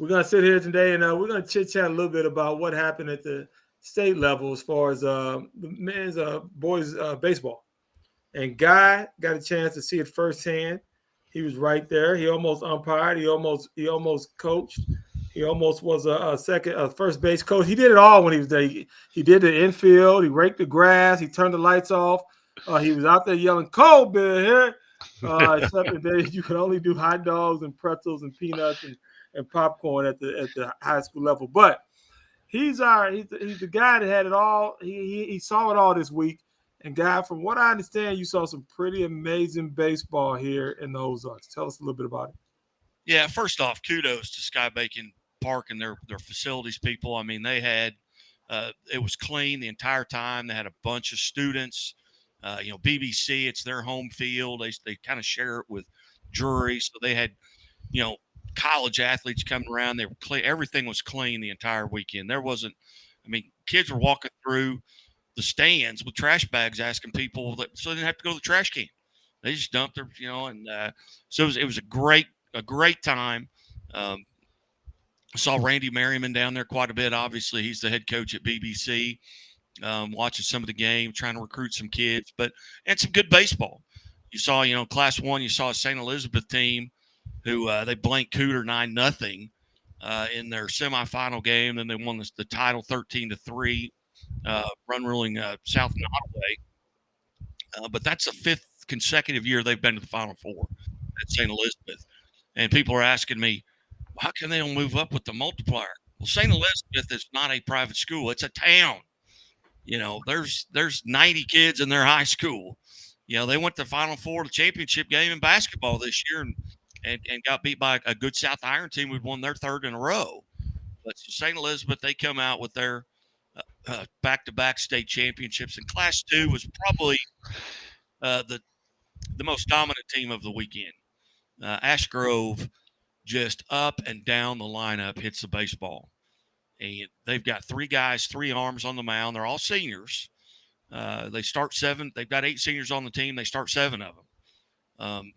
We're going to sit here today and we're going to chit chat a little bit about what happened at the state level as far as the men's boys baseball. And Guy got a chance to see it firsthand. He was right there. He almost umpired. He almost coached. He almost was a first base coach. He did it all when he was there. He did the infield. He raked the grass. He turned the lights off. He was out there yelling, "Cold beer here!" Except that you could only do hot dogs and pretzels and peanuts and popcorn at the high school level. But he's the guy that had it all. He saw it all this week. And Guy, from what I understand, you saw some pretty amazing baseball here in the Ozarks. Tell us a little bit about it. Yeah, first off, kudos to Sky Bacon Park and their facilities people. I mean, they had it was clean the entire time. They had a bunch of students. BBC, it's their home field. They kind of share it with Drury, so they had college athletes coming around. They were clean. Everything was clean the entire weekend. There wasn't. I mean, kids were walking through the stands with trash bags, asking people so they didn't have to go to the trash can. They just dumped their, and so it was a great time. I saw Randy Merriman down there quite a bit. Obviously, he's the head coach at BBC. Watching some of the game, trying to recruit some kids, and some good baseball. You saw, Class 1, you saw a St. Elizabeth team who they blanked Cooter 9-0 in their semifinal game. Then they won the title 13-3, run ruling South Nottoway. But that's the fifth consecutive year they've been to the Final Four at St. Elizabeth. And people are asking me, how come they don't move up with the multiplier? Well, St. Elizabeth is not a private school. It's a town. There's 90 kids in their high school. They went to the Final Four, the championship game in basketball this year and got beat by a good South Iron team who'd won their third in a row. But St. Elizabeth, they come out with their back-to-back state championships. And Class 2 was probably the most dominant team of the weekend. Ash Grove just up and down the lineup hits the baseball. And they've got three guys, three arms on the mound. They're all seniors. They start 7. They've got 8 seniors on the team. They start 7 of them.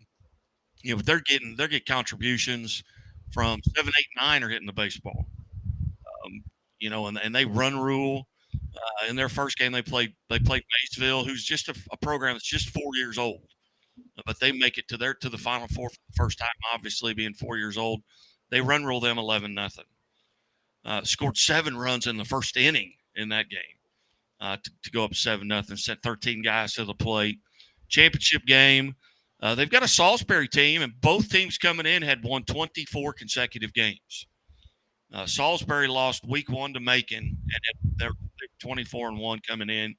They're getting contributions from 7, 8, 9 are hitting the baseball. And they run rule. In their first game, they played Maysville, who's just a program that's just 4 years old. But they make it to the Final Four for the first time, obviously being 4 years old. They run rule them 11-0. Scored 7 runs in the first inning in that game to go up 7-0. Sent 13 guys to the plate. Championship game. They've got a Salisbury team, and both teams coming in had won 24 consecutive games. Salisbury lost week 1 to Macon, and they're 24-1 coming in.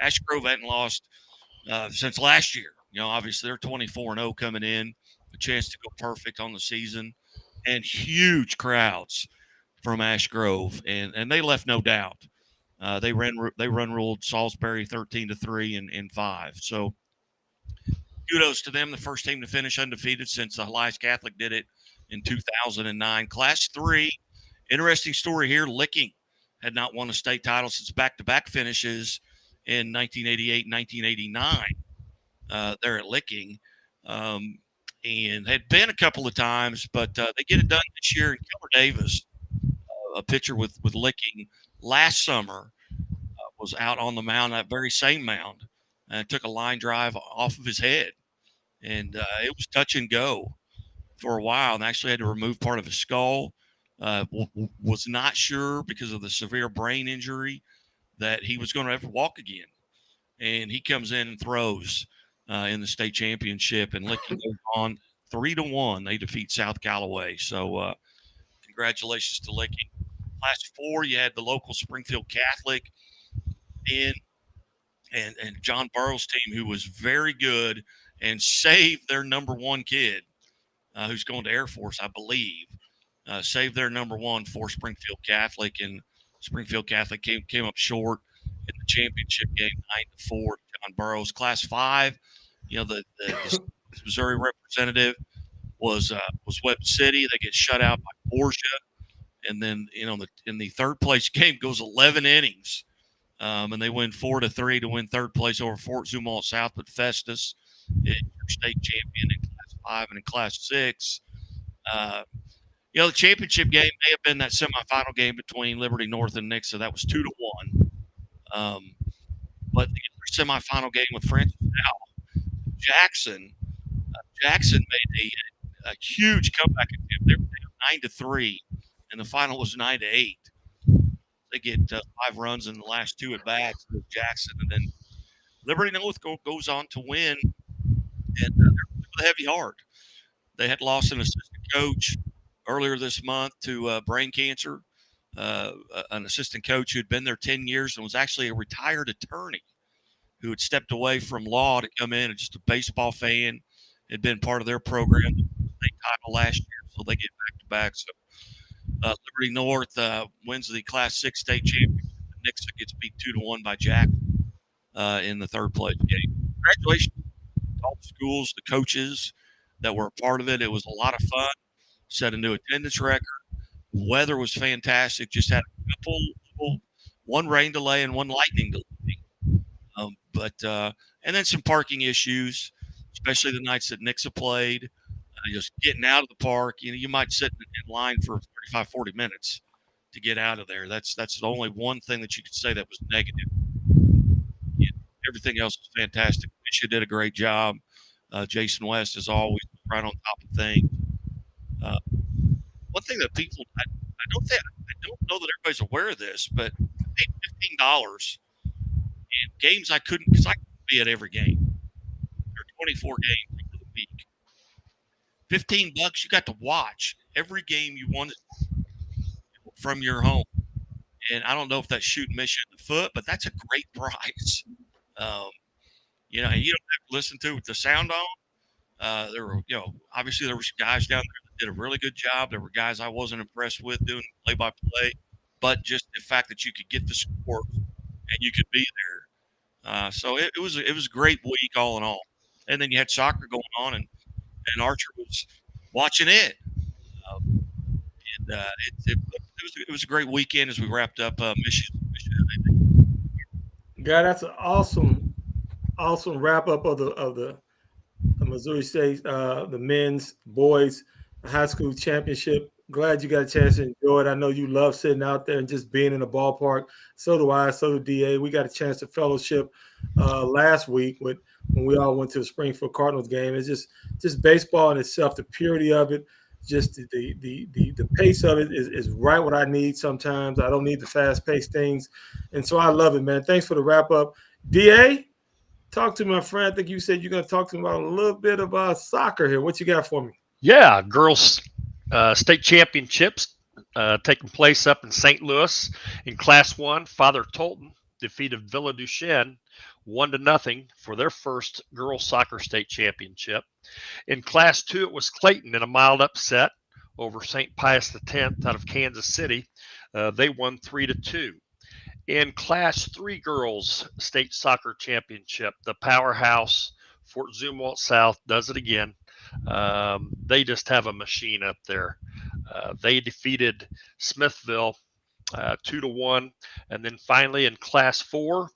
Ash Grove hadn't lost since last year. Obviously they're 24-0 coming in, a chance to go perfect on the season, and huge crowds from Ash Grove, and they left no doubt. They run ruled Salisbury 13-3 in 5. So kudos to them, the first team to finish undefeated since the Elias Catholic did it in 2009. Class 3, interesting story here. Licking had not won a state title since back-to-back finishes in 1988 and 1989. There at Licking, and had been a couple of times, but they get it done this year. And Keller Davis, a pitcher with Licking last summer, was out on the mound, that very same mound, and took a line drive off of his head, and it was touch and go for a while, and actually had to remove part of his skull. Was not sure because of the severe brain injury that he was going to ever walk again, and he comes in and throws in the state championship, and Licking goes on 3-1. They defeat South Callaway. So congratulations to Licking. Class 4, you had the local Springfield Catholic in, and John Burrow's team, who was very good and saved their number 1 kid, who's going to Air Force, I believe. Saved their number 1 for Springfield Catholic, and Springfield Catholic came up short in the championship game 9-4. John Burroughs. Class 5, the Missouri representative was Webb City. They get shut out by Borgia, and then in the third place game goes 11 innings, and they win 4-3 to win third place over Fort Zumwalt South. But Festus, state champion in Class 5, and in Class 6, The championship game may have been that semifinal game between Liberty North and Nixa. That was 2-1. But the semifinal game with Francis Jackson, Jackson made a huge comeback attempt. They were down 9-3, and the final was 9-8. They get 5 runs in the last 2 at bats with Jackson, and then Liberty North goes on to win, and they're with a heavy heart. They had lost an assistant coach earlier this month to brain cancer, an assistant coach who had been there 10 years and was actually a retired attorney who had stepped away from law to come in and just a baseball fan, had been part of their program, state title last year, so they get back to back. So Liberty North wins the Class 6 state championship. Nixa gets beat 2-1 by Jack in the third place game. Congratulations to all the schools, the coaches that were a part of it. It was a lot of fun. Set a new attendance record. Weather was fantastic. Just had a couple, one rain delay and one lightning delay. And then some parking issues, especially the nights that Nixa played. Just getting out of the park, you might sit in line for 35, 40 minutes to get out of there. That's the only one thing that you could say that was negative. Everything else was fantastic. Misha did a great job. Jason West is always right on top of things. One thing that people, I don't know that everybody's aware of this, but I paid $15 in games I couldn't, because I couldn't be at every game. There are 24 games over the week. $15, you got to watch every game you wanted from your home. And I don't know if that's shooting Misha in the foot, but that's a great price. And you don't have to listen to it with the sound on. There were, obviously there were guys down there that did a really good job. There were guys I wasn't impressed with doing play-by-play, but just the fact that you could get the score and you could be there. So it was a great week all in all. And then you had soccer going on, and Archer was watching it. It was a great weekend as we wrapped up Michigan. God, that's an awesome wrap up of the Missouri State, the men's boys high school championship. Glad you got a chance to enjoy it. I know you love sitting out there and just being in the ballpark. So do I. So do DA. We got a chance to fellowship last week when we all went to the Springfield Cardinals game. It's just baseball in itself, the purity of it, just the pace of it is right what I need sometimes. I don't need the fast-paced things. And so I love it, man. Thanks for the wrap-up. DA, talk to my friend. I think you said you're going to talk to me about a little bit about soccer here. What you got for me? Yeah, girls state championships taking place up in St. Louis. In Class 1, Father Tolton defeated Villa Duchesne 1-0 for their first girls soccer state championship. In Class 2, it was Clayton in a mild upset over St. Pius X out of Kansas City. They won 3-2. In Class 3 girls state soccer championship, the powerhouse Fort Zumwalt South does it again. They just have a machine up there. They defeated Smithville 2-1. And then finally in Class 4,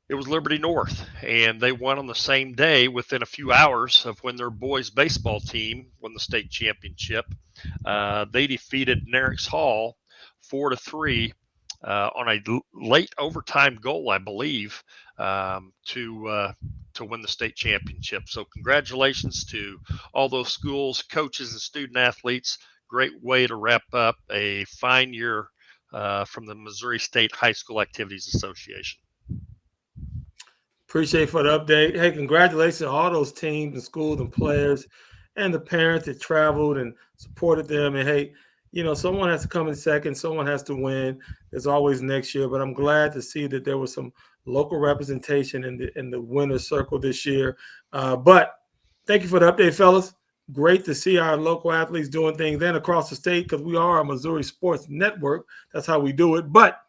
it was Liberty North, and they won on the same day within a few hours of when their boys baseball team won the state championship. They defeated Nerix Hall 4-3 on a late overtime goal, I believe, to win the state championship. So congratulations to all those schools, coaches, and student athletes. Great way to wrap up a fine year from the Missouri State High School Activities Association. Appreciate for the update. Hey, congratulations to all those teams and schools and players and the parents that traveled and supported them. And hey, someone has to come in second. Someone has to win. There's always next year. But I'm glad to see that there was some local representation in the winner's circle this year. But thank you for the update, fellas. Great to see our local athletes doing things and across the state, because we are a Missouri Sports Network. That's how we do it. But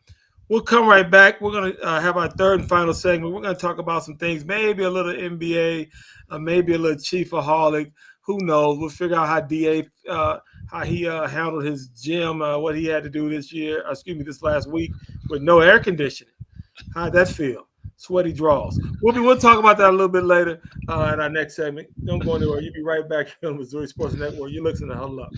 we'll come right back. We're going to have our third and final segment. We're going to talk about some things, maybe a little NBA, maybe a little Chiefaholic. Who knows? We'll figure out how DA how he handled his gym, what he had to do this last week with no air conditioning. How'd that feel? Sweaty draws. We'll talk about that a little bit later in our next segment. Don't go anywhere. You'll be right back here on Missouri Sports Network. You're listening to Huddle Up.